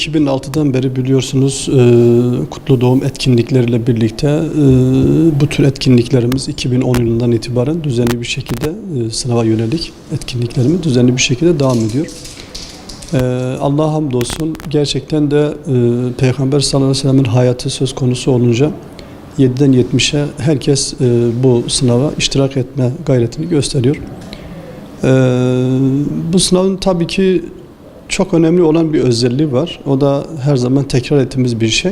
2006'dan beri biliyorsunuz Kutlu Doğum etkinlikleriyle birlikte bu tür etkinliklerimiz 2010 yılından itibaren düzenli bir şekilde sınava yönelik etkinliklerimiz düzenli bir şekilde devam ediyor. Allah'a hamdolsun gerçekten de Peygamber sallallahu aleyhi ve sellem'in hayatı söz konusu olunca 7'den 70'e herkes bu sınava iştirak etme gayretini gösteriyor. Bu sınavın tabii ki çok önemli olan bir özelliği var. O da her zaman tekrar ettiğimiz bir şey.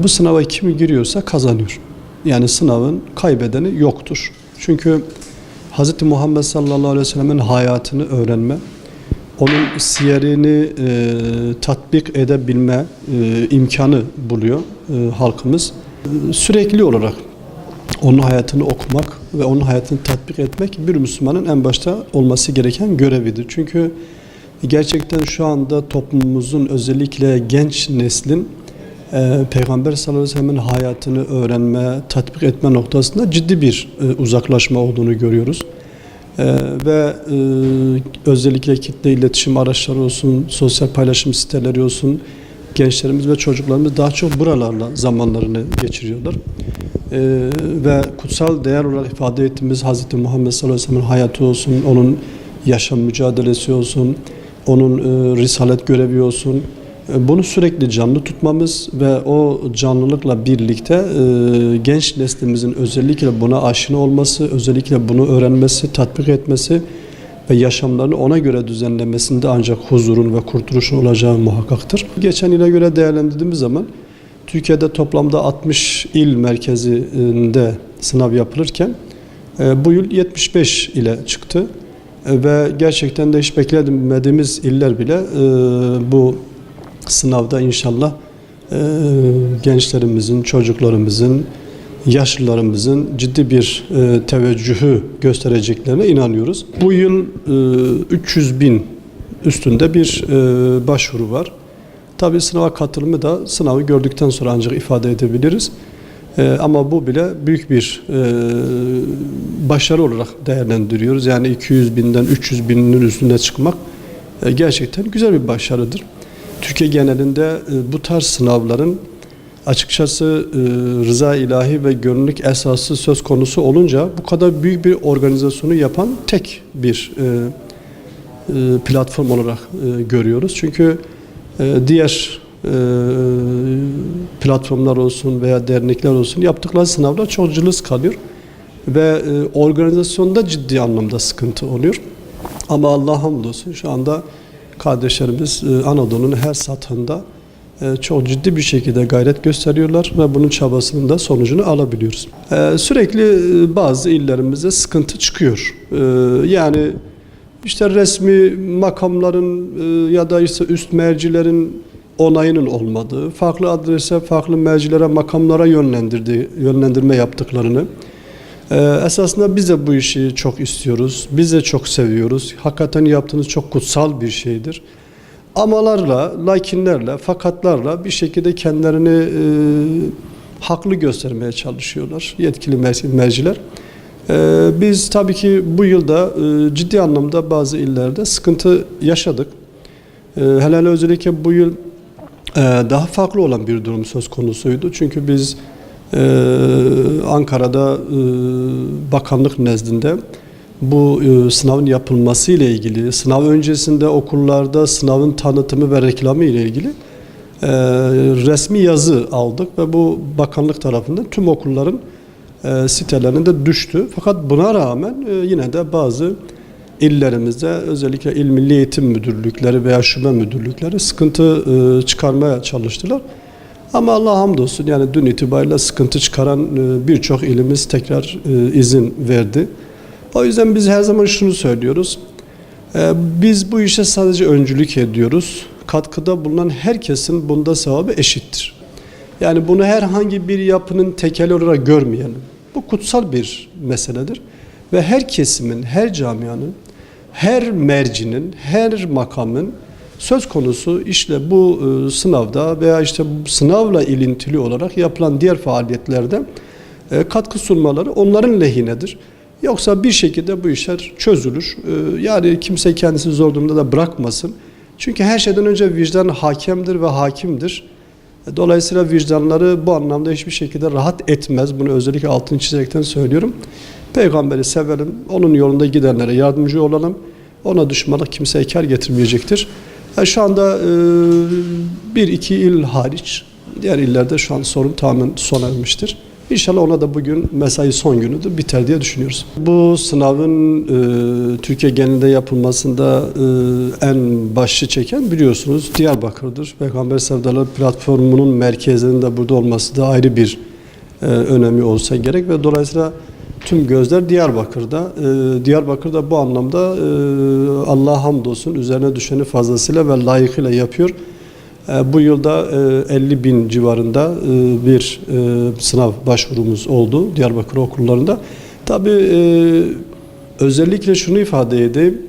Bu sınava kim giriyorsa kazanıyor. Yani sınavın kaybedeni yoktur. Çünkü Hz. Muhammed sallallahu aleyhi ve sellem'in hayatını öğrenme, onun siyerini tatbik edebilme imkanı buluyor halkımız. Sürekli olarak onun hayatını okumak ve onun hayatını tatbik etmek bir Müslümanın en başta olması gereken görevidir. Çünkü gerçekten şu anda toplumumuzun özellikle genç neslin Peygamber sallallahu aleyhi ve sellem'in hayatını öğrenme, tatbik etme noktasında ciddi bir uzaklaşma olduğunu görüyoruz. Ve özellikle kitle iletişim araçları olsun, sosyal paylaşım siteleri olsun, gençlerimiz ve çocuklarımız daha çok buralarla zamanlarını geçiriyorlar. Ve kutsal değer olarak ifade ettiğimiz Hz. Muhammed sallallahu aleyhi ve sellem'in hayatı olsun, onun yaşam mücadelesi olsun, onun risalet görevi olsun, bunu sürekli canlı tutmamız ve o canlılıkla birlikte genç neslimizin özellikle buna aşina olması, özellikle bunu öğrenmesi, tatbik etmesi ve yaşamlarını ona göre düzenlemesinde ancak huzurun ve kurtuluşun olacağı muhakkaktır. Geçen yıla göre değerlendirdiğimiz zaman Türkiye'de toplamda 60 il merkezinde sınav yapılırken bu yıl 75 ile çıktı. Ve gerçekten de hiç beklemediğimiz iller bile bu sınavda inşallah gençlerimizin, çocuklarımızın, yaşlılarımızın ciddi bir teveccühü göstereceklerine inanıyoruz. Bu yıl 300 bin üstünde bir başvuru var. Tabii sınava katılımı da sınavı gördükten sonra ancak ifade edebiliriz. Ama bu bile büyük bir başarı olarak değerlendiriyoruz. Yani 200 binden 300 binin üstüne çıkmak gerçekten güzel bir başarıdır. Türkiye genelinde bu tarz sınavların açıkçası rıza ilahi ve gönüllülük esası söz konusu olunca bu kadar büyük bir organizasyonu yapan tek bir platform olarak görüyoruz. Çünkü diğer platformlar olsun veya dernekler olsun yaptıkları sınavlar çok cılız kalıyor ve organizasyonda ciddi anlamda sıkıntı oluyor. Ama Allah'a hamdolsun şu anda kardeşlerimiz Anadolu'nun her satında çok ciddi bir şekilde gayret gösteriyorlar ve bunun çabasının da sonucunu alabiliyoruz. Sürekli bazı illerimizde sıkıntı çıkıyor. Yani işte resmi makamların ya da işte üst mercilerin onayının olmadığı, farklı adrese, farklı mercilere, makamlara yönlendirme yaptıklarını. Esasında biz de bu işi çok istiyoruz, biz de çok seviyoruz. Hakikaten yaptığınız çok kutsal bir şeydir. Amalarla, lakinlerle, fakatlarla bir şekilde kendilerini haklı göstermeye çalışıyorlar yetkili merciler. Biz tabii ki bu yılda ciddi anlamda bazı illerde sıkıntı yaşadık. Hele özellikle bu yıl daha farklı olan bir durum söz konusuydu. Çünkü biz Ankara'da bakanlık nezdinde bu sınavın yapılması ile ilgili, sınav öncesinde okullarda sınavın tanıtımı ve reklamı ile ilgili resmi yazı aldık ve bu bakanlık tarafından tüm okulların sitelerinde düştü. Fakat buna rağmen yine de bazı illerimizde özellikle İl Milli Eğitim Müdürlükleri veya şube müdürlükleri sıkıntı çıkarmaya çalıştılar. Ama Allah'a hamdolsun yani dün itibariyle sıkıntı çıkaran birçok ilimiz tekrar izin verdi. O yüzden biz her zaman şunu söylüyoruz. Biz bu işe sadece öncülük ediyoruz. Katkıda bulunan herkesin bunda sevabı eşittir. Yani bunu herhangi bir yapının tekeli olarak görmeyelim. Bu kutsal bir meseledir. Ve her kesimin, her camianın, her mercinin, her makamın söz konusu işte bu sınavda veya işte bu sınavla ilintili olarak yapılan diğer faaliyetlerde katkı sunmaları onların lehinedir. Yoksa bir şekilde bu işler çözülür. Yani kimse kendisi zor durumda da bırakmasın. Çünkü her şeyden önce vicdan hakemdir ve hakimdir. Dolayısıyla vicdanları bu anlamda hiçbir şekilde rahat etmez. Bunu özellikle altını çizerekten söylüyorum. Peygamberi sevelim, onun yolunda gidenlere yardımcı olalım. Ona düşmanlık kimseye kar getirmeyecektir. Şu anda bir iki il hariç, diğer illerde şu an sorun tamamen sona ermiştir. İnşallah ona da bugün mesai son günüdür, biter diye düşünüyoruz. Bu sınavın Türkiye genelinde yapılmasında en başı çeken biliyorsunuz Diyarbakır'dır. Peygamber Sevdaları Platformu'nun merkezinin de burada olması da ayrı bir önemi olsa gerek ve dolayısıyla tüm gözler Diyarbakır'da. Diyarbakır'da bu anlamda Allah'a hamdolsun üzerine düşeni fazlasıyla ve layıkıyla yapıyor. Bu yılda 50 bin civarında bir sınav başvurumuz oldu Diyarbakır okullarında. Tabii özellikle şunu ifade edeyim.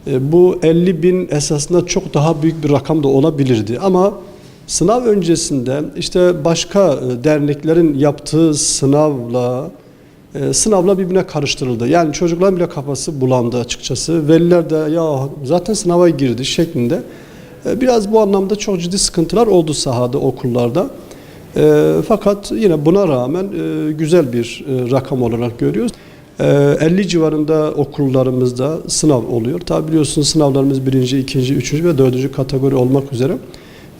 Bu 50 bin esasında çok daha büyük bir rakam da olabilirdi. Ama sınav öncesinde işte başka derneklerin yaptığı sınavla birbirine karıştırıldı. Yani çocukların bile kafası bulandı açıkçası. Veliler de ya zaten sınava girdi şeklinde. Biraz bu anlamda çok ciddi sıkıntılar oldu sahada, okullarda. Fakat yine buna rağmen güzel bir rakam olarak görüyoruz. 50 civarında okullarımızda sınav oluyor. Tabi biliyorsunuz sınavlarımız 1., 2., 3. ve 4. kategori olmak üzere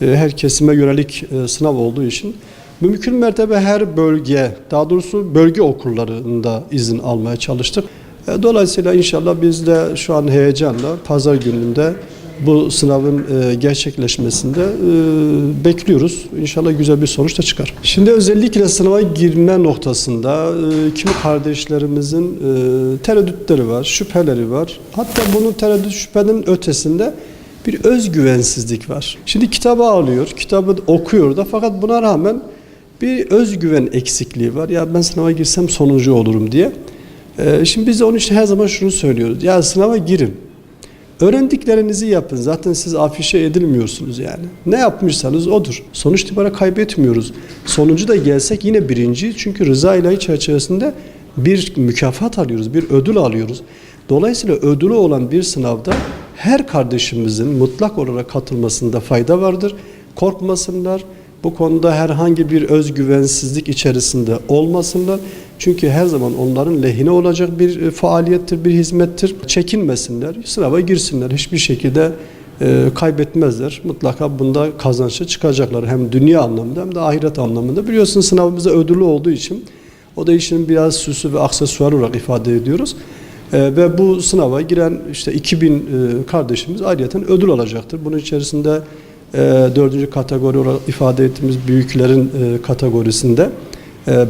her kesime yönelik sınav olduğu için mümkün mertebe her bölge, daha doğrusu bölge okullarında izin almaya çalıştık. Dolayısıyla inşallah biz de şu an heyecanla pazar gününde bu sınavın gerçekleşmesinde bekliyoruz. İnşallah güzel bir sonuç da çıkar. Şimdi özellikle sınava girme noktasında kimi kardeşlerimizin tereddütleri var, şüpheleri var. Hatta bunun tereddüt şüphenin ötesinde bir özgüvensizlik var. Şimdi kitabı alıyor, kitabı okuyor da fakat buna rağmen bir özgüven eksikliği var. Ya ben sınava girsem sonuncu olurum diye. Şimdi biz de onun için her zaman şunu söylüyoruz. Ya sınava girin. Öğrendiklerinizi yapın. Zaten siz afişe edilmiyorsunuz yani. Ne yapmışsanız odur. Sonuç itibariyle kaybetmiyoruz. Sonuncu da gelsek yine birinci. Çünkü rıza ilahi çerçevesinde bir mükafat alıyoruz, bir ödül alıyoruz. Dolayısıyla ödülü olan bir sınavda her kardeşimizin mutlak olarak katılmasında fayda vardır. Korkmasınlar. Bu konuda herhangi bir özgüvensizlik içerisinde olmasınlar. Çünkü her zaman onların lehine olacak bir faaliyettir, bir hizmettir. Çekinmesinler, sınava girsinler. Hiçbir şekilde kaybetmezler. Mutlaka bunda kazançlı çıkacaklar. Hem dünya anlamında hem de ahiret anlamında. Biliyorsunuz sınavımızda ödüllü olduğu için o da işin biraz süsü ve aksesuar olarak ifade ediyoruz. Ve bu sınava giren işte 2000 kardeşimiz ayrıyeten ödül alacaktır. Bunun içerisinde 4. kategori olarak ifade ettiğimiz büyüklerin kategorisinde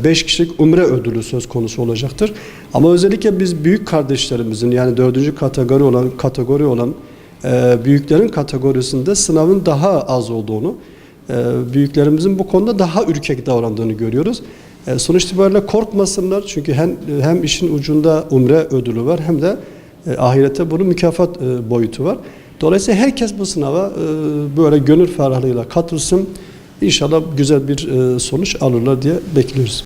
5 kişilik umre ödülü söz konusu olacaktır. Ama özellikle biz büyük kardeşlerimizin yani 4. kategori olan büyüklerin kategorisinde sınavın daha az olduğunu, büyüklerimizin bu konuda daha ürkek davrandığını görüyoruz. Sonuç itibariyle korkmasınlar çünkü hem işin ucunda umre ödülü var hem de ahirette bunun mükafat boyutu var. Dolayısıyla herkes bu sınava böyle gönül ferahlığıyla katılsın. İnşallah güzel bir sonuç alırlar diye bekliyoruz.